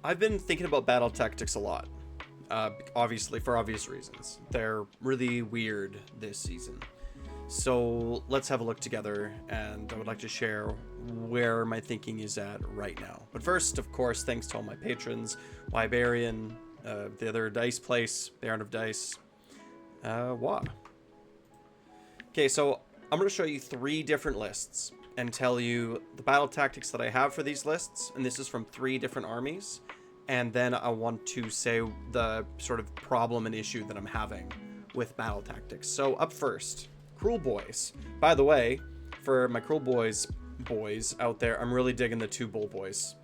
I've been thinking about battle tactics a lot. Obviously, for obvious reasons. They're really weird this season. So let's have a look together, and I would like to share where my thinking is at right now. But first, of course, thanks to all my patrons, Librarian, the other dice place, Baron of Dice, Wah. Okay, so I'm going to show you 3 different lists and tell you the battle tactics that I have for these lists, and this is from 3 different armies. And then I want to say the sort of problem and issue that I'm having with battle tactics. So up first, Kruleboyz. By the way, for my Kruleboyz boys out there, I'm really digging the 2 Bull Boys.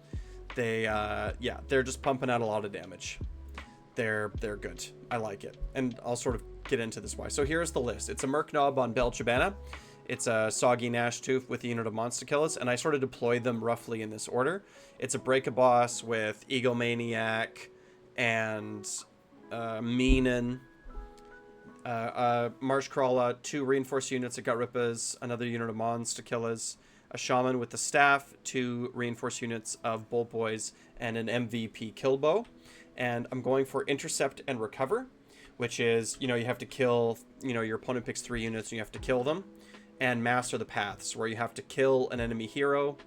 They're just pumping out a lot of damage. They're good. I like it. And I'll sort of get into this why. So here's the list. It's a Merc Knob on Belchabana. It's a Soggy Gnashtooth with a unit of Monster Killers, and I sort of deployed them roughly in this order. It's a Break-a-Boss with Egomaniac and Meenan, Marshcrawler, 2 Reinforced units of Gut Rippers, another unit of Monster Killers, a Shaman with the Staff, 2 Reinforced units of Bolt Boys, and an MVP Killbow. And I'm going for Intercept and Recover, which is, you have to kill, your opponent picks 3 units and you have to kill them. And Master the Paths, where you have to kill an enemy hero,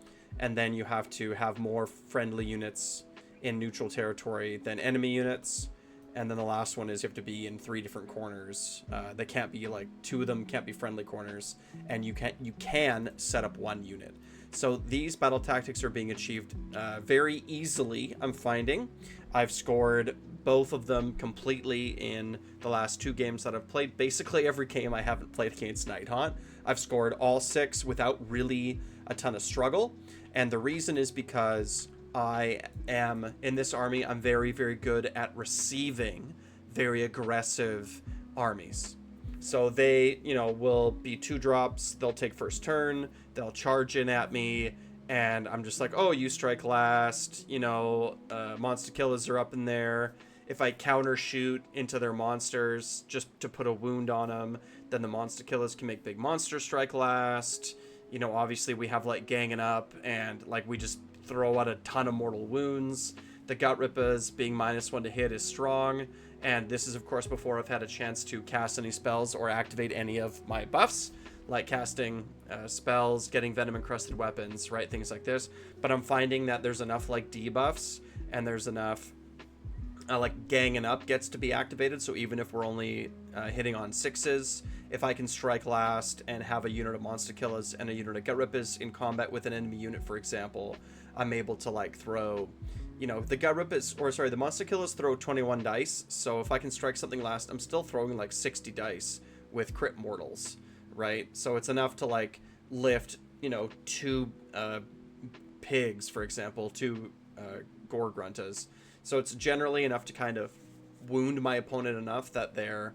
and then you have to have more friendly units in neutral territory than enemy units. And then the last one is you have to be in 3 different corners. They can't be 2 of them can't be friendly corners, and you can set up 1 unit. So these battle tactics are being achieved very easily, I'm finding. I've scored both of them completely in the last 2 games that I've played. Basically every game I haven't played against Nighthaunt, I've scored all 6 without really a ton of struggle. And the reason is because I am, in this army, I'm very, very good at receiving very aggressive armies. So they, will be 2 drops, they'll take first turn, they'll charge in at me, and I'm just like, oh, you strike last, Monster Killers are up in there. If I counter shoot into their monsters just to put a wound on them, then the Monster Killers can make big monster strike last. Obviously we have ganging up, and we just throw out a ton of mortal wounds. The Gut Rippers being -1 to hit is strong, and this is of course before I've had a chance to cast any spells or activate any of my buffs, like casting spells, getting venom encrusted weapons, right, things like this. But I'm finding that there's enough debuffs, and there's enough ganging up gets to be activated. So even if we're only hitting on 6s, if I can strike last and have a unit of Monster Killers and a unit of Gut Rippers in combat with an enemy unit, for example, I'm able to throw, the Gut Rippers, the Monster Killers throw 21 dice. So if I can strike something last, I'm still throwing 60 dice with crit mortals, right? So it's enough to lift, 2 pigs, for example, 2 gore gruntas. So it's generally enough to kind of wound my opponent enough that they're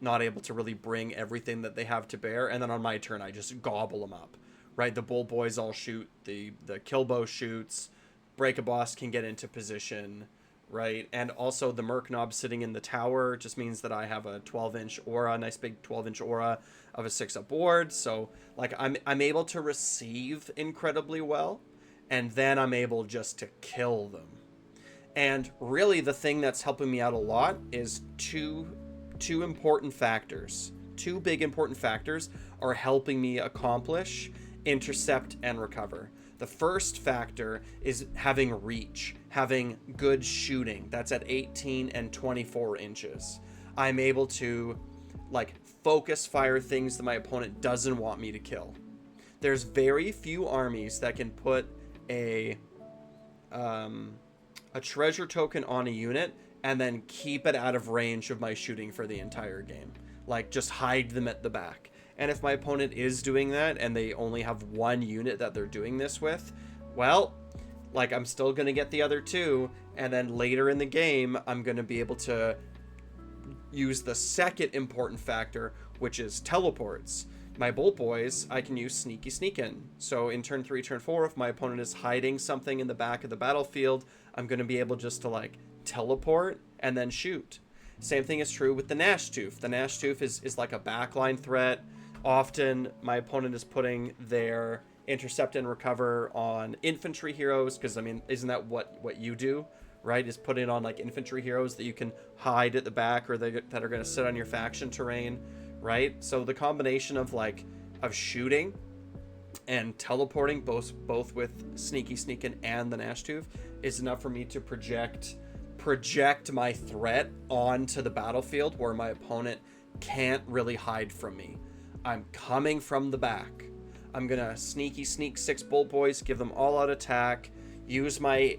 not able to really bring everything that they have to bear. And then on my turn, I just gobble them up, right? The Bull Boys all shoot, the Killbow shoots, Break-a-Boss can get into position, right? And also the Merc Knob sitting in the tower just means that I have a 12-inch aura, a nice big 12-inch aura of a 6-up board. So I'm able to receive incredibly well, and then I'm able just to kill them. And really the thing that's helping me out a lot is two important factors. 2 big important factors are helping me accomplish intercept and recover. The first factor is having reach, having good shooting. That's at 18 and 24 inches. I'm able to focus fire things that my opponent doesn't want me to kill. There's very few armies that can put a treasure token on a unit and then keep it out of range of my shooting for the entire game. Just hide them at the back. And if my opponent is doing that and they only have 1 unit that they're doing this with, well, I'm still going to get the other 2. And then later in the game, I'm going to be able to use the second important factor, which is teleports. My Bolt Boys, I can use Sneaky Sneakin'. So in turn 3, turn 4, if my opponent is hiding something in the back of the battlefield, I'm going to be able just to teleport and then shoot. Same thing is true with the Gnashtooth. The Gnashtooth is like a backline threat. Often my opponent is putting their intercept and recover on infantry heroes, because isn't that what you do, right? Is putting on like infantry heroes that you can hide at the back or that are going to sit on your faction terrain, right? So the combination of shooting and teleporting both with Sneaky Sneakin' and the Gnashtooth is enough for me to project my threat onto the battlefield where my opponent can't really hide from me. I'm coming from the back. I'm gonna sneak 6 Boltboyz, give them all out attack, use my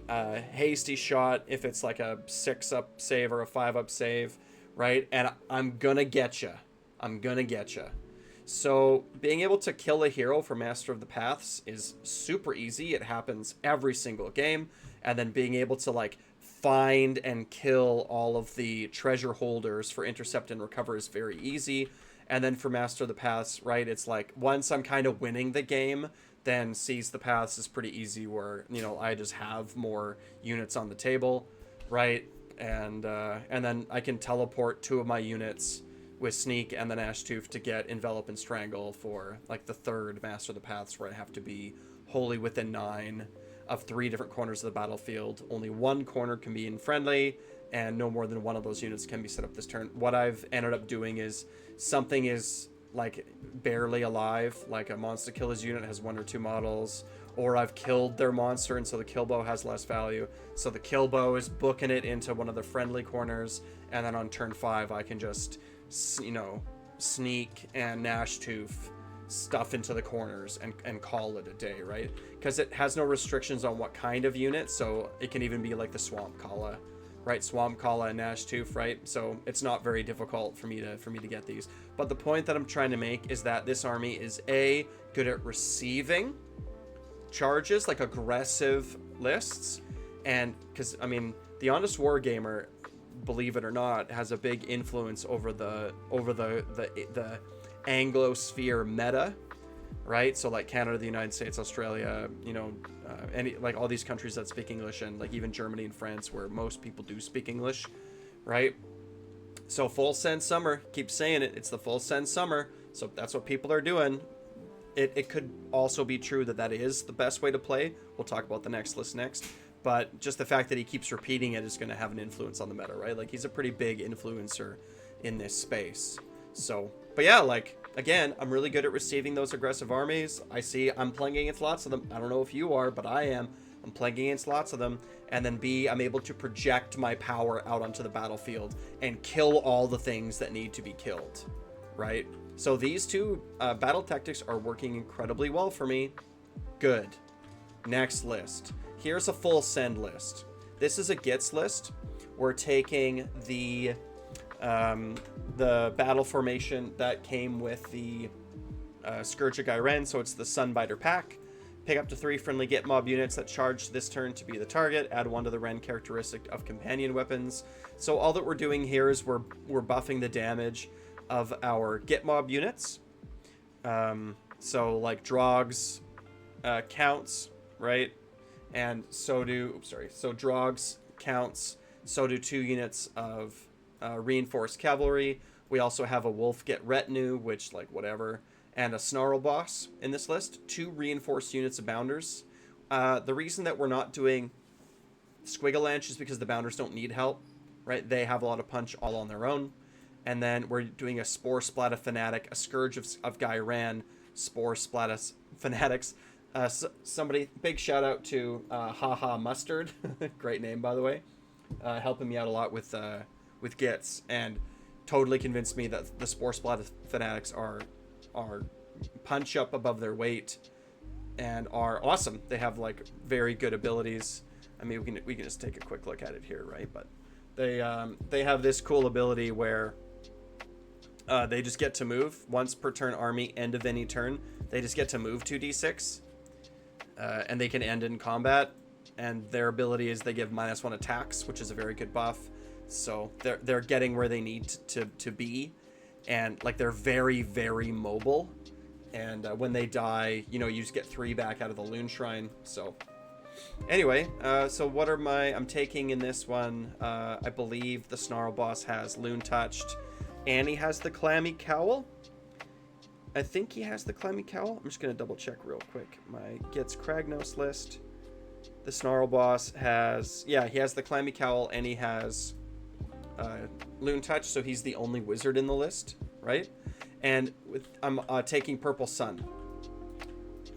hasty shot if it's like a 6-up save or a 5-up save, right? And I'm gonna get you. So being able to kill a hero for Master of the Paths is super easy. It happens every single game. And then being able to like find and kill all of the treasure holders for Intercept and Recover is very easy. And then for Master of the Paths, right, it's like once I'm kind of winning the game, then Seize the Paths is pretty easy where, you know, I just have more units on the table, right? And then I can teleport 2 of my units with Sneak and the Gnashtooth to get Envelop and Strangle for like the 3rd Master of the Paths where I have to be wholly within 9 of 3 different corners of the battlefield. Only 1 corner can be in friendly, and no more than 1 of those units can be set up this turn. What I've ended up doing is something is like barely alive, like a Monster Killer's unit has 1 or 2 models, or I've killed their monster and so the kill bow has less value. So the kill bow is booking it into one of the friendly corners, and then on turn 5 I can just, you know, Sneak and Gnashtooth stuff into the corners and call it a day, right? Because it has no restrictions on what kind of unit, so it can even be like the Swamp Kala, right? Swamp Kala and Gnashtooth, right? So it's not very difficult for me to get these. But the point that I'm trying to make is that this army is A, good at receiving charges, like aggressive lists, and because I mean the Honest Wargamer, believe it or not, has a big influence over the Anglosphere meta, right? So like Canada, the United States, Australia, you know, any like all these countries that speak English, and like even Germany and France where most people do speak English, right? So full send summer, keep saying it, it's the full send summer, so that's what people are doing. It could also be true that is the best way to play. We'll talk about the next list next, but just the fact that he keeps repeating it is going to have an influence on the meta, right? Like he's a pretty big influencer in this space. So, but yeah, like, again, I'm really good at receiving those aggressive armies. I'm playing against lots of them. I don't know if you are, but I am. I'm playing against lots of them. And then B, I'm able to project my power out onto the battlefield and kill all the things that need to be killed, right? So these 2 battle tactics are working incredibly well for me. Good. Next list. Here's a full send list. This is a Gitz list. We're taking the battle formation that came with the Scourge of Gairen, so it's the Sunbiter pack. Pick up to 3 friendly Git mob units that charge this turn to be the target. Add 1 to the Ren characteristic of companion weapons. So all that we're doing here is we're buffing the damage of our Git mob units. So like Drogs counts, right? And so Drogs counts. So do 2 units of reinforced cavalry. We also have a Wolf Get retinue, which like whatever, and a Snarl boss in this list. 2 reinforced units of bounders. The reason that we're not doing Squigalanche is because the bounders don't need help, right? They have a lot of punch all on their own. And then we're doing a Spore Splatta Fanatic, a Scourge of Gairan, Spore Splatta Fanatics. Somebody, big shout out to Haha Mustard, great name by the way, helping me out a lot with Gitz, and totally convinced me that the Spore Splatta Fanatics are punch up above their weight and are awesome. They have like very good abilities. I mean, we can just take a quick look at it here, right? But they have this cool ability where they just get to move once per turn army, end of any turn. They just get to move 2d6, and they can end in combat. And their ability is they give -1 attacks, which is a very good buff. So they're getting where they need to be, and like they're very, very mobile. And when they die, you know, you just get 3 back out of the Loon Shrine. So anyway, so what are I'm taking in this one? I believe the Snarl boss has Loon Touched. Annie has the Clammy Cowl. I think he has the Clammy Cowl. I'm just going to double check real quick. My Gitz Kragnos list. The Snarl boss has, yeah, he has the Clammy Cowl and he has Loon Touch, so he's the only wizard in the list, right? And with I'm taking Purple Sun.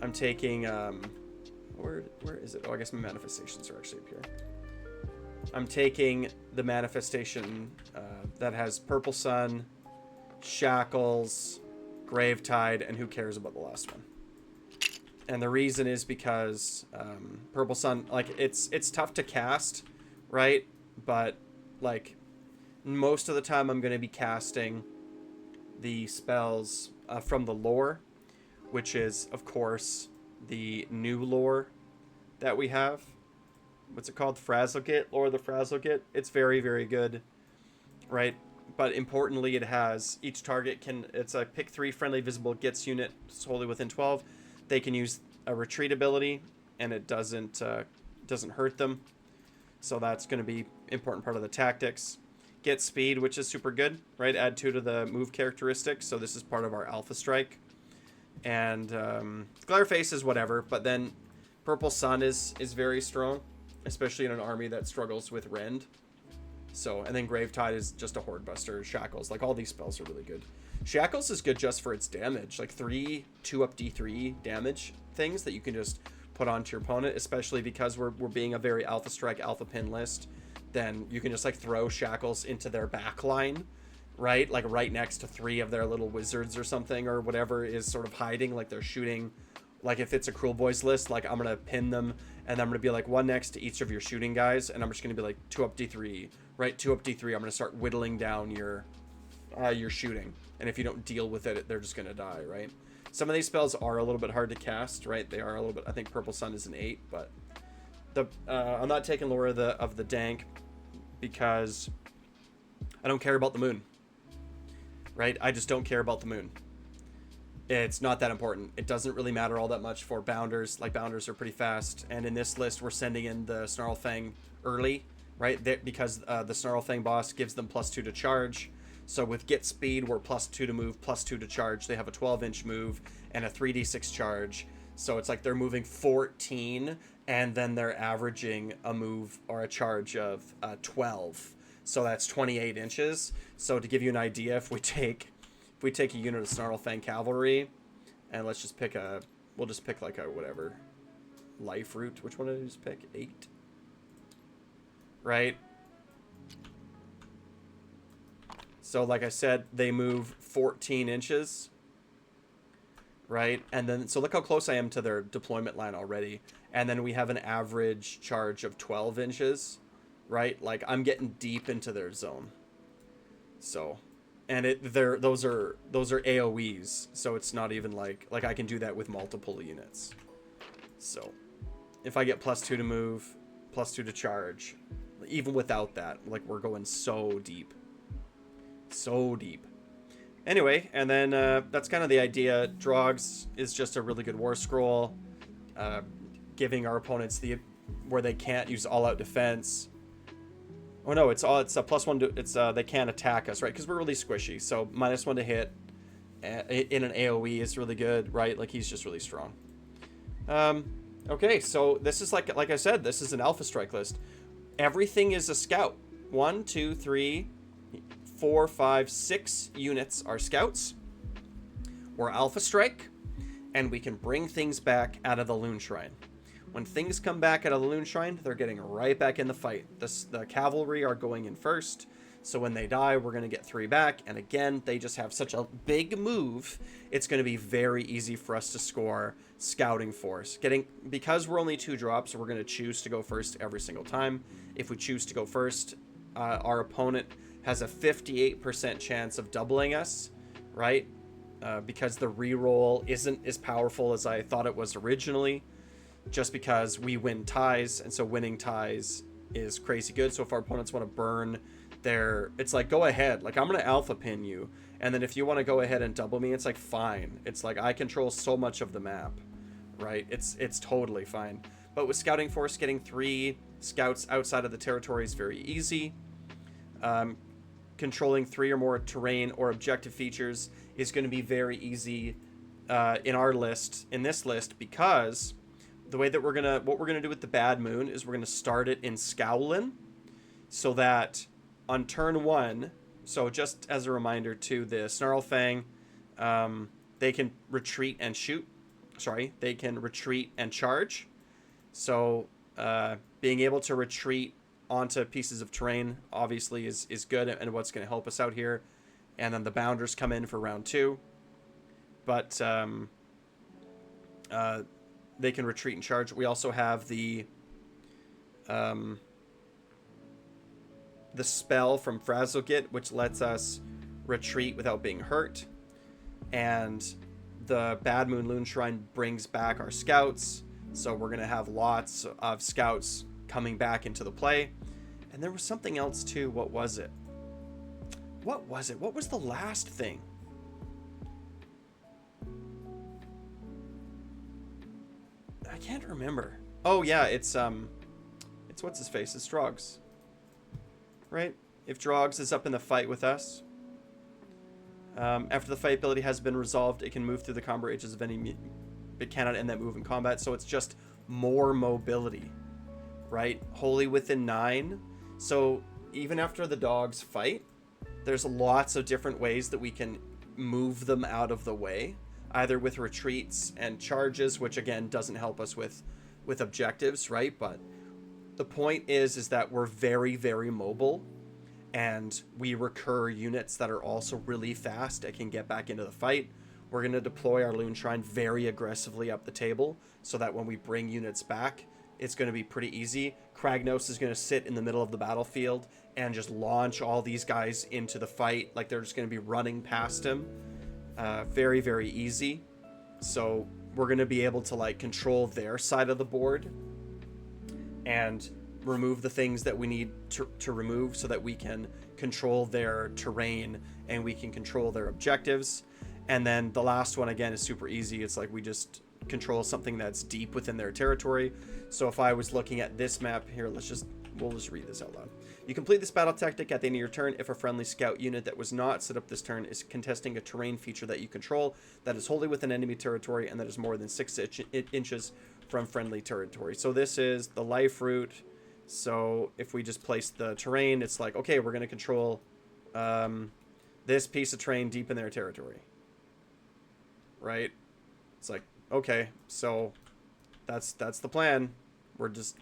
I'm taking where is it? Oh, I guess my manifestations are actually up here. I'm taking the manifestation that has Purple Sun, Shackles, Gravetide, and who cares about the last one? And the reason is because Purple Sun, like, it's tough to cast, right? But like most of the time I'm going to be casting the spells from the lore, which is of course the new lore that we have. What's it called? Frazzlegate, Lore of the Frazzlegate. It's very, very good, right? But importantly, it has each target can, it's a pick 3 friendly visible Gitz unit solely within 12. They can use a retreat ability and it doesn't hurt them. So that's going to be important part of the tactics. Get speed, which is super good, right? Add 2 to the move characteristics. So this is part of our Alpha Strike. And Glareface is whatever, but then Purple Sun is very strong, especially in an army that struggles with Rend. So, and then Gravetide is just a Horde Buster. Shackles, like all these spells are really good. Shackles is good just for its damage, like 3 2-up D3 damage things that you can just put onto your opponent, especially because we're being a very Alpha Strike, Alpha Pin list. Then you can just like throw Shackles into their back line, right? Like right next to 3 of their little wizards or something, or whatever is sort of hiding, like they're shooting. Like if it's a Kruleboyz list, like I'm going to pin them and I'm going to be like 1 next to each of your shooting guys. And I'm just going to be like 2-up D3, right? 2-up D3. I'm going to start whittling down your shooting. And if you don't deal with it, they're just going to die, right? Some of these spells are a little bit hard to cast, right? They are a little bit, I think Purple Sun is an 8, but I'm not taking Lore of the Dank because I don't care about the moon, right? I just don't care about the moon. It's not that important. It doesn't really matter all that much for Bounders. Like, Bounders are pretty fast. And in this list, we're sending in the Snarlfang early, right? Because the Snarlfang boss gives them +2 to charge. So with Get Speed, we're +2 to move, +2 to charge. They have a 12-inch move and a 3d6 charge. So it's like they're moving 14, and then they're averaging a move or a charge of 12. So that's 28 inches. So to give you an idea, if we take a unit of Snarlfang Cavalry, and let's just pick we'll just pick like a whatever life root. Which one did I just pick? 8, right? So like I said, they move 14 inches, right? And then, so look how close I am to their deployment line already. And then we have an average charge of 12 inches, right? Like I'm getting deep into their zone. So, and those are AoEs, so it's not even like I can do that with multiple units. So if I get +2 to move, +2 to charge, even without that, like we're going so deep. So deep. Anyway, and then that's kind of the idea. Drogs is just a really good war scroll, giving our opponents where they can't use all-out defense. Oh no, it's a +1 to, it's they can't attack us, right? Because we're really squishy. So -1 to hit in an AoE is really good, right? Like he's just really strong. Okay, so this is like I said, this is an Alpha Strike list. Everything is a scout. 1, 2, 3, 4, 5, 6 units are scouts. We're Alpha Strike, and we can bring things back out of the Loon Shrine. When things come back out of the Loon Shrine, they're getting right back in the fight. The cavalry are going in first, so when they die, we're going to get 3 back. And again, they just have such a big move, it's going to be very easy for us to score Scouting Force. Because we're only 2 drops, we're going to choose to go first every single time. If we choose to go first, our opponent has a 58% chance of doubling us, right? Because the reroll isn't as powerful as I thought it was originally, just because we win ties, and so winning ties is crazy good. So if our opponents want to burn it's like, go ahead, like I'm gonna alpha pin you, and then if you want to go ahead and double me, it's like fine. It's like I control so much of the map, right? It's totally fine. But with Scouting Force, getting 3 scouts outside of the territory is very easy. Controlling 3 or more terrain or objective features is going to be very easy in this list, because the way that what we're gonna do with the Bad Moon is we're gonna start it in Scowlin, so that on turn 1, so just as a reminder to the Snarlfang, they can retreat and shoot. Sorry, they can retreat and charge. So being able to retreat onto pieces of terrain obviously is good and what's going to help us out here. And then the Bounders come in for round 2. But they can retreat and charge. We also have the spell from Frazzlegit, which lets us retreat without being hurt. And the Bad Moon Loon Shrine brings back our scouts. So we're going to have lots of scouts coming back into the play. And there was something else too. What was it? What was it? What was the last thing? I can't remember. Oh yeah, it's what's his face? It's Drogs. Right? If Drogs is up in the fight with us, after the fight ability has been resolved, it can move through the combo ranges of any. It cannot end that move in combat, so it's just more mobility, right? Wholly within 9. So even after the dogs fight, there's lots of different ways that we can move them out of the way, either with retreats and charges, which again doesn't help us with objectives, right? But the point is that we're very, very mobile, and we recur units that are also really fast and can get back into the fight. We're going to deploy our Loon Shrine very aggressively up the table so that when we bring units back, it's going to be pretty easy. Kragnos is going to sit in the middle of the battlefield and just launch all these guys into the fight. Like they're just going to be running past him. Very, very easy. So we're going to be able to like control their side of the board and remove the things that we need to remove so that we can control their terrain and we can control their objectives. And then the last one, again, is super easy. It's like we just control something that's deep within their territory. So if I was looking at this map here, we'll just read this out loud. You complete this battle tactic at the end of your turn if a friendly scout unit that was not set up this turn is contesting a terrain feature that you control that is wholly within enemy territory and that is more than 6 inches from friendly territory. So this is the life route. So if we just place the terrain, it's like, okay, we're going to control this piece of terrain deep in their territory. Right? It's like, okay, so that's the plan.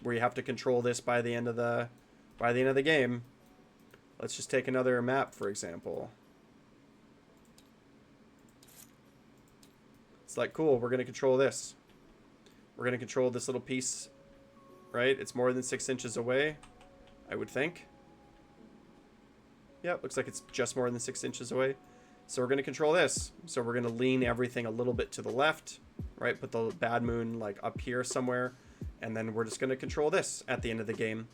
We have to control this by the end of the game. Let's just take another map, for example. It's like, cool, we're going to control this. We're going to control this little piece, right? It's more than 6 inches away, I would think. Yep, looks like it's just more than 6 inches away. So we're going to control this. So we're going to lean everything a little bit to the left, right? Put the Bad Moon like up here somewhere. And then we're just going to control this at the end of the game.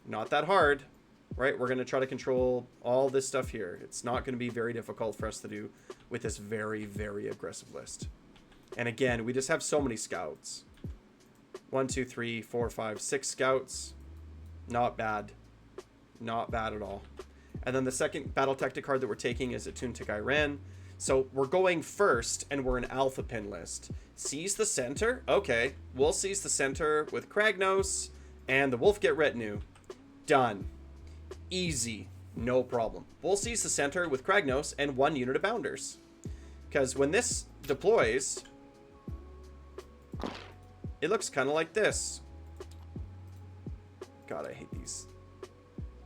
Not that hard, right? We're going to try to control all this stuff here. It's not going to be very difficult for us to do with this very, very aggressive list. And again, we just have so many scouts. 1, 2, 3, 4, 5, 6 scouts. Not bad. Not bad at all. And then the second battle tactic card that we're taking is Attune to Gairan. So we're going first, and we're an alpha pin list. Seize the center? Okay, we'll seize the center with Kragnos and the Wolfgit Retinue. Done. Easy. No problem. We'll seize the center with Kragnos and 1 unit of Bounders. Because when this deploys, it looks kind of like this. God, I hate these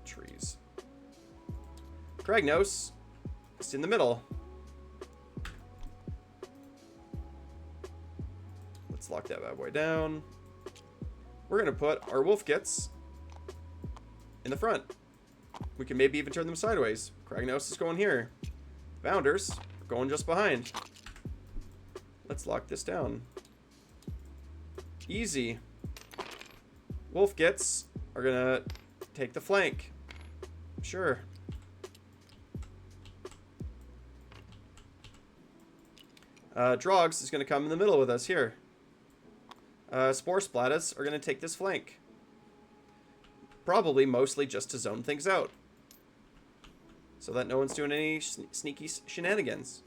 trees. Kragnos is in the middle. Let's lock that bad boy down. We're going to put our Wolfgits in the front. We can maybe even turn them sideways. Kragnos is going here. Bounders are going just behind. Let's lock this down. Easy. Wolfgits are going to take the flank. Sure. Drogs is going to come in the middle with us here. Spore Splatas are going to take this flank. Probably mostly just to zone things out. So that no one's doing any sneaky shenanigans.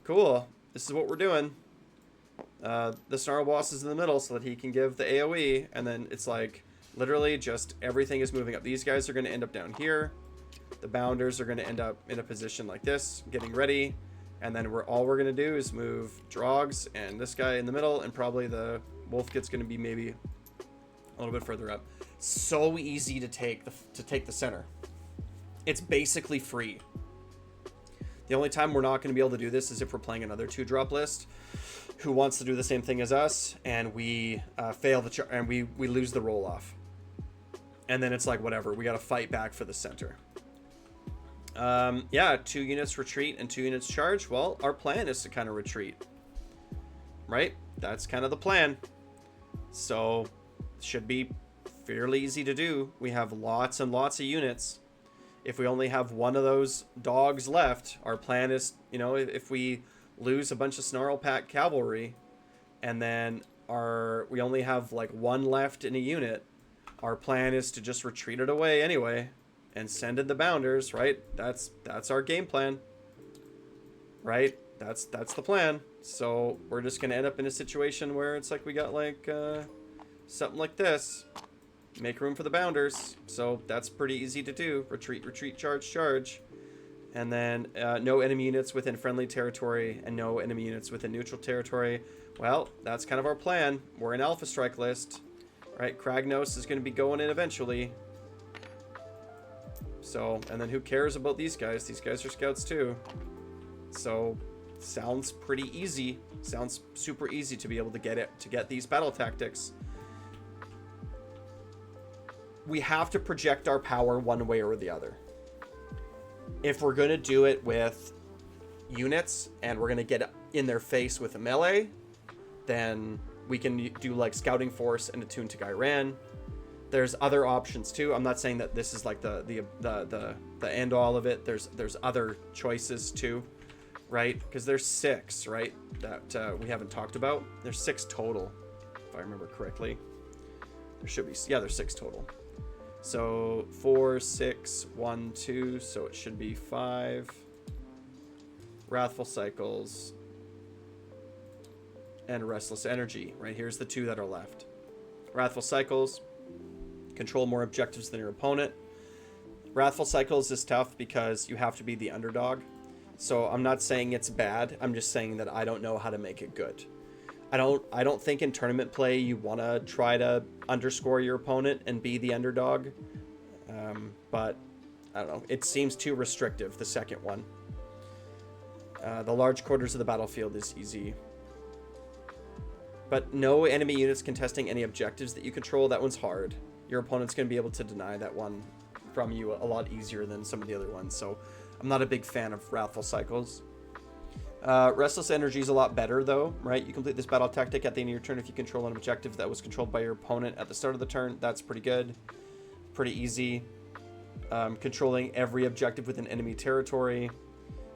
Cool. This is what we're doing. the Snarl Boss is in the middle so that he can give the AoE, and then it's like literally just everything is moving up. These guys are going to end up down here. The Bounders are going to end up in a position like this, getting ready, and then all we're going to do is move Drogs and this guy in the middle, and probably the Wolf Git's going to be maybe a little bit further up. So easy to take the center. It's basically free. The only time we're not going to be able to do this is if we're playing another 2-drop list who wants to do the same thing as us, and we fail and we lose the roll off. And then it's like, whatever, we got to fight back for the center. Yeah, 2 units retreat and 2 units charge. Well, our plan is to kind of retreat, right? That's kind of the plan. So should be fairly easy to do. We have lots and lots of units. If we only have one of those dogs left, our plan is, you know, if we lose a bunch of Snarl Pack cavalry and then we only have like one left in a unit, our plan is to just retreat it away anyway and send in the Bounders, right? That's our game plan, right? That's the plan. So we're just going to end up in a situation where it's like we got like something like this. Make room for the Bounders. So that's pretty easy to do. Retreat, retreat, charge, charge. And then no enemy units within friendly territory and no enemy units within neutral territory. Well, that's kind of our plan. We're an Alpha Strike list. Right? Kragnos is going to be going in eventually. So, and then who cares about these guys? These guys are scouts too. So, sounds pretty easy. Sounds super easy to be able to get these battle tactics. We have to project our power one way or the other. If we're going to do it with units and we're going to get in their face with a melee, then we can do like Scouting Force and attune to Gairan. There's other options too. I'm not saying that this is like the end all of it. There's other choices too, right? Because there's 6, right? That we haven't talked about. There's 6 total, if I remember correctly. There should be, yeah, there's 6 total. So 4, 6, 1, 2. So it should be 5. Wrathful Cycles and Restless Energy. Right, here's the 2 that are left. Wrathful Cycles. Control more objectives than your opponent. Wrathful Cycles is tough because you have to be the underdog. So I'm not saying it's bad. I'm just saying that I don't know how to make it good. I don't think in tournament play you want to try to underscore your opponent and be the underdog. But I don't know. It seems too restrictive, the second one. The large quarters of the battlefield is easy. But no enemy units contesting any objectives that you control. That one's hard. Your opponent's going to be able to deny that one from you a lot easier than some of the other ones. So I'm not a big fan of Wrathful Cycles. Restless Energy is a lot better though, right? You complete this battle tactic at the end of your turn if you control an objective that was controlled by your opponent at the start of the turn. That's pretty good. Pretty easy. Controlling every objective within enemy territory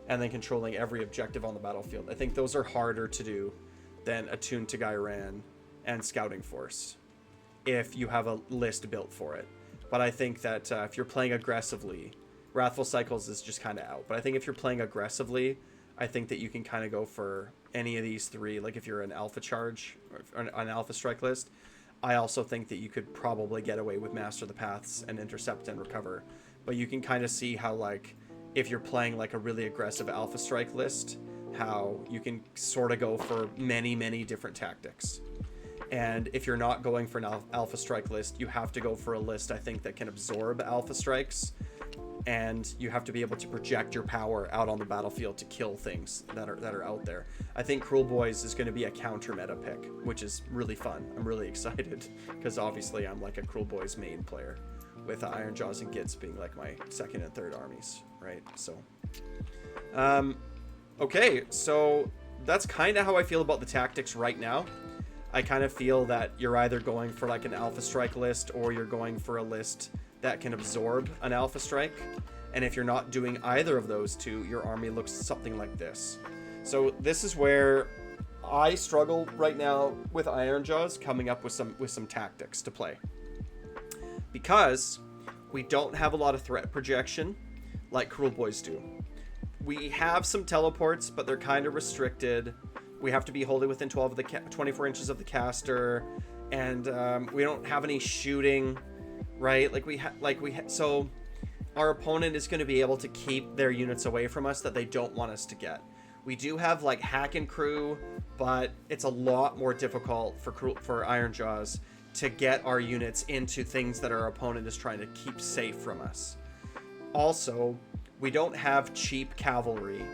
and then controlling every objective on the battlefield. I think those are harder to do than Attune to Gairan and Scouting Force if you have a list built for it. But I think that if you're playing aggressively, Wrathful Cycles is just kind of out. But I think if you're playing aggressively, I think that you can kind of go for any of these 3. Like if you're an Alpha Charge or an Alpha Strike list, I also think that you could probably get away with Master the Paths and Intercept and Recover. But you can kind of see how, like, if you're playing like a really aggressive Alpha Strike list, how you can sort of go for many, many different tactics. And if you're not going for an Alpha Strike list, you have to go for a list, I think, that can absorb Alpha Strikes. And you have to be able to project your power out on the battlefield to kill things that are out there. I think Kruleboyz is going to be a counter meta pick, which is really fun. I'm really excited because obviously I'm like a Kruleboyz main player with Ironjawz and Gitz being like my second and third armies, right? So, okay, so that's kind of how I feel about the tactics right now. I kind of feel that you're either going for like an Alpha Strike list or you're going for a list that can absorb an Alpha Strike. And if you're not doing either of those two, your army looks something like this. So this is where I struggle right now with Ironjawz coming up with some tactics to play. Because we don't have a lot of threat projection like Kruleboyz do. We have some teleports, but they're kind of restricted. We have to be wholly within 24 inches of the caster, and we don't have any shooting, right? So our opponent is going to be able to keep their units away from us that they don't want us to get. We do have like hack and crew, but it's a lot more difficult for Ironjawz to get our units into things that our opponent is trying to keep safe from us. Also, we don't have cheap cavalry,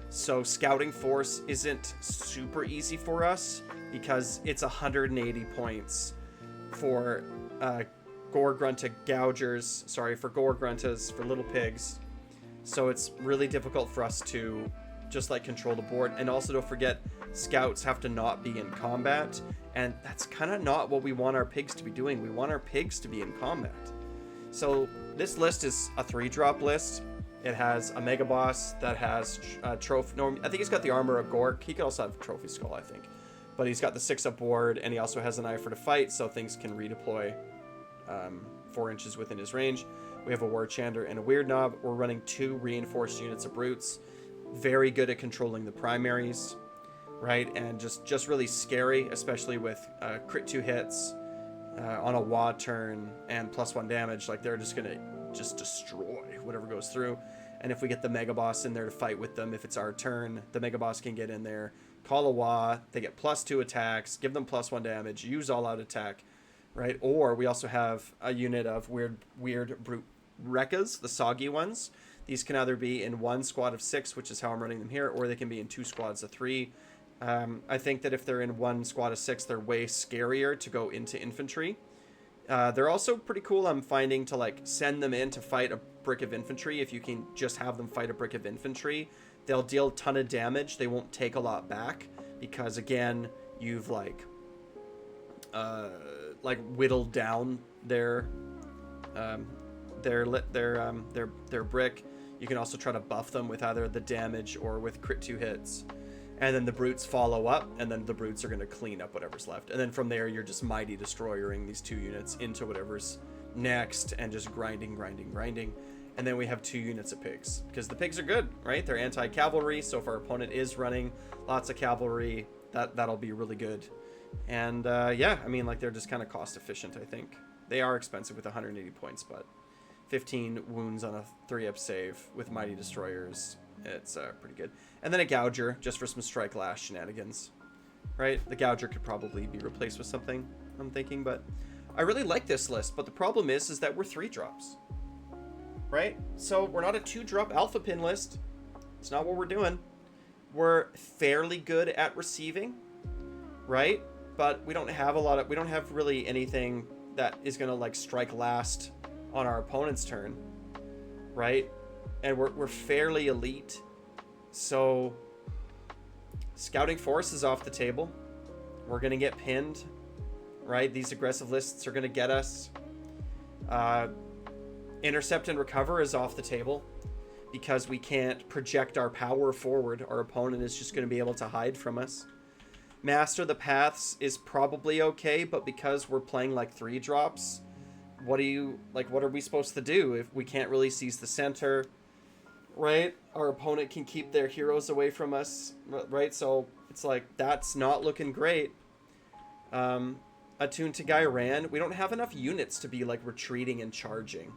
so scouting force isn't super easy for us because it's 180 points for Gore-Grunta Gougers, for Gore-Gruntas, for little pigs. So it's really difficult for us to just like control the board. And also don't forget, scouts have to not be in combat, and that's kind of not what we want our pigs to be doing. We want our pigs to be in combat. So this list is a 3-drop list. It has a Mega Boss that has trophy. No, I think he's got the armor of Gork. He could also have Trophy Skull, I think. But he's got the 6-up board, and he also has an Eye for to Fight, so things can redeploy 4 inches within his range. We have a War Chanter and a Weird Knob. We're running 2 reinforced units of Brutes. Very good at controlling the primaries, right? And just really scary, especially with crit 2 hits on a Wa turn and +1 damage. Like, they're just gonna destroy whatever goes through. And if we get the Mega Boss in there to fight with them, if it's our turn, the Mega Boss can get in there, call a Wa, they get +2 attacks, give them +1 damage, use all out attack, right? Or we also have a unit of weird brute Rekkas, the soggy ones. These can either be in 1 squad of 6, which is how I'm running them here, or they can be in 2 squads of 3. I think that if they're in 1 squad of 6, they're way scarier to go into infantry. They're also pretty cool, I'm finding, to like send them in to fight a brick of infantry. If you can just have them fight a brick of infantry, they'll deal a ton of damage. They won't take a lot back because, again, you've like whittled down their brick. You can also try to buff them with either the damage or with crit 2 hits. And then the Brutes follow up, and then the Brutes are going to clean up whatever's left. And then from there, you're just mighty destroyering these 2 units into whatever's next and just grinding. And then we have 2 units of pigs, because the pigs are good, right? They're anti-cavalry, so if our opponent is running lots of cavalry, that'll be really good. And yeah, I mean, like, they're just kind of cost efficient, I think. They are expensive with 180 points, but 15 wounds on a 3-up save with mighty destroyers, it's pretty good. And then a Gouger, just for some strike last shenanigans, right? The Gouger could probably be replaced with something, I'm thinking, but I really like this list. But the problem is that we're 3-drops, right? So we're not a 2-drop alpha pin list. It's not what we're doing. We're fairly good at receiving, right? But we don't have really anything that is gonna like strike last on our opponent's turn, right? And we're fairly elite, so scouting force is off the table. We're gonna get pinned, right? These aggressive lists are gonna get us. Intercept and recover is off the table because we can't project our power forward. Our opponent is just gonna be able to hide from us. Master the paths is probably okay, but because we're playing like 3-drops, what are we supposed to do if we can't really seize the center? Right? Our opponent can keep their heroes away from us, right? So it's like, that's not looking great. Attuned to Gairan, we don't have enough units to be like retreating and charging.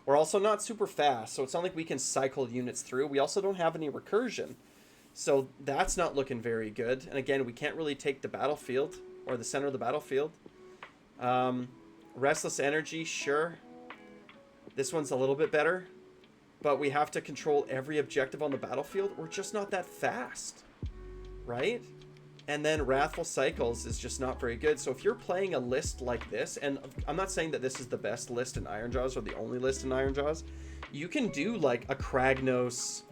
We're also not super fast, so it's not like we can cycle units through. We also don't have any recursion, so that's not looking very good. And again, we can't really take the battlefield or the center of the battlefield. Restless Energy, sure. This one's a little bit better. But we have to control every objective on the battlefield. We're just not that fast, right? And then Wrathful Cycles is just not very good. So if you're playing a list like this, and I'm not saying that this is the best list in Ironjawz or the only list in Ironjawz, you can do like a Kragnos,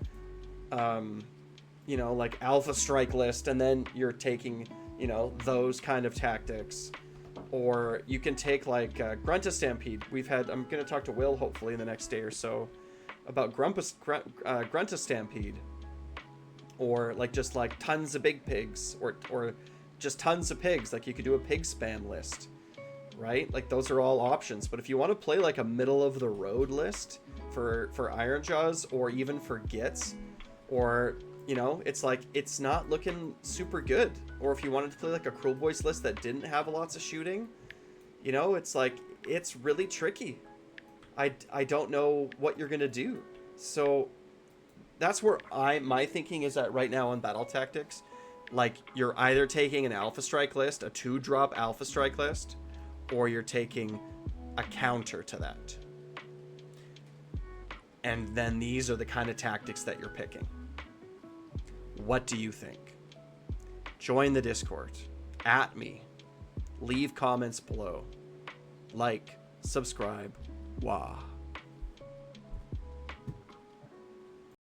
like Alpha Strike list, and then you're taking, those kind of tactics. Or you can take like Grunta Stampede. I'm going to talk to Will hopefully in the next day or so about Grunta Stampede, or like just like tons of big pigs, or just tons of pigs. Like you could do a pig spam list, right? Like those are all options. But if you want to play like a middle of the road list for Ironjawz, or even for Gitz, or You know, it's like, it's not looking super good. Or if you wanted to play like a Kruleboyz list that didn't have lots of shooting, you know, it's like, it's really tricky. I don't know what you're going to do. So that's where my thinking is at right now on battle tactics. Like, you're either taking an Alpha Strike list, a 2-drop Alpha Strike list, or you're taking a counter to that. And then these are the kind of tactics that you're picking. What do you think? Join the Discord. At me. Leave comments below. Like, subscribe. Wah.